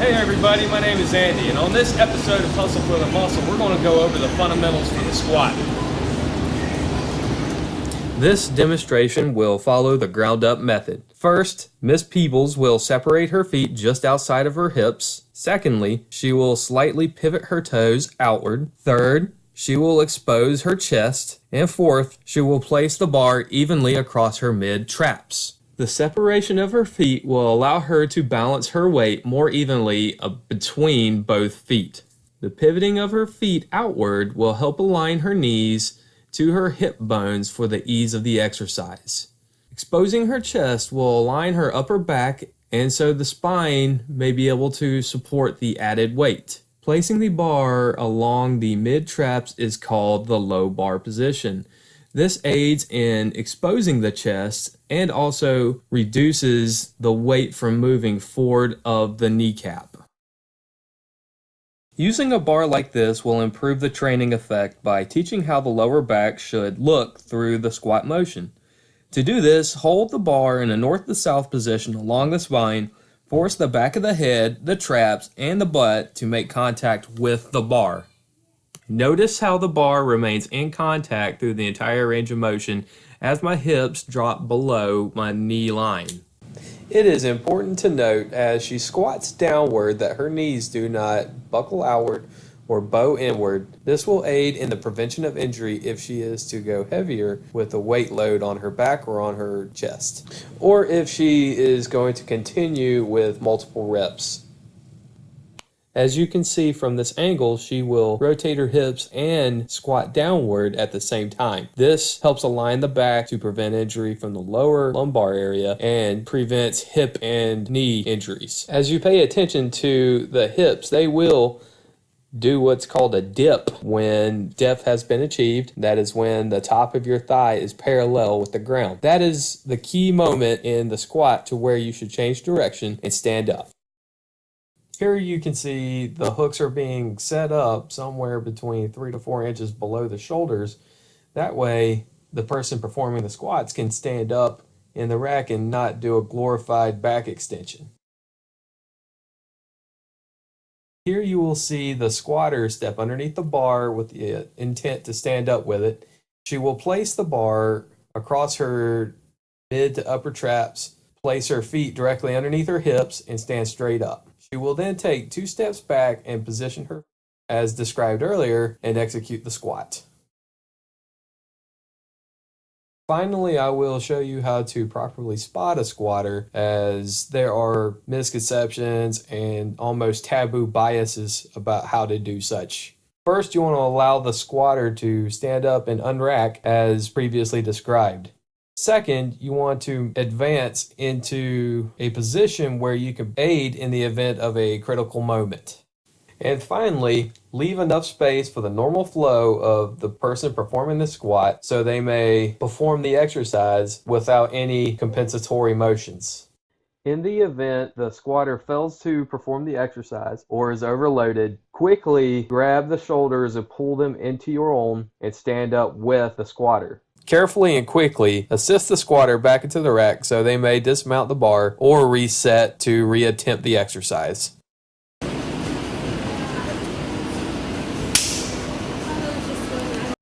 Hey everybody, my name is Andy, and on this episode of Hustle for the Muscle, we're going to go over the fundamentals for the squat. This demonstration will follow the ground-up method. First, Miss Peebles will separate her feet just outside of her hips. Secondly, she will slightly pivot her toes outward. Third, she will expose her chest. And fourth, she will place the bar evenly across her mid-traps. The separation of her feet will allow her to balance her weight more evenly between both feet. The pivoting of her feet outward will help align her knees to her hip bones for the ease of the exercise. Exposing her chest will align her upper back, and so the spine may be able to support the added weight. Placing the bar along the mid-traps is called the low bar position. This aids in exposing the chest and also reduces the weight from moving forward of the kneecap. Using a bar like this will improve the training effect by teaching how the lower back should look through the squat motion. To do this, hold the bar in a north to south position along the spine, force the back of the head, the traps, and the butt to make contact with the bar. Notice how the bar remains in contact through the entire range of motion as my hips drop below my knee line. It is important to note as she squats downward that her knees do not buckle outward or bow inward. This will aid in the prevention of injury if she is to go heavier with a weight load on her back or on her chest, or if she is going to continue with multiple reps. As you can see from this angle, she will rotate her hips and squat downward at the same time. This helps align the back to prevent injury from the lower lumbar area and prevents hip and knee injuries. As you pay attention to the hips, they will do what's called a dip when depth has been achieved. That is when the top of your thigh is parallel with the ground. That is the key moment in the squat to where you should change direction and stand up. Here you can see the hooks are being set up somewhere between 3 to 4 inches below the shoulders. That way, the person performing the squats can stand up in the rack and not do a glorified back extension. Here you will see the squatter step underneath the bar with the intent to stand up with it. She will place the bar across her mid to upper traps, place her feet directly underneath her hips, and stand straight up. She will then take 2 steps back and position her as described earlier and execute the squat. Finally, I will show you how to properly spot a squatter, as there are misconceptions and almost taboo biases about how to do such. First, you want to allow the squatter to stand up and unrack as previously described. Second, you want to advance into a position where you can aid in the event of a critical moment. And finally, leave enough space for the normal flow of the person performing the squat so they may perform the exercise without any compensatory motions. In the event the squatter fails to perform the exercise or is overloaded, quickly grab the shoulders and pull them into your own and stand up with the squatter. Carefully and quickly assist the squatter back into the rack so they may dismount the bar or reset to reattempt the exercise.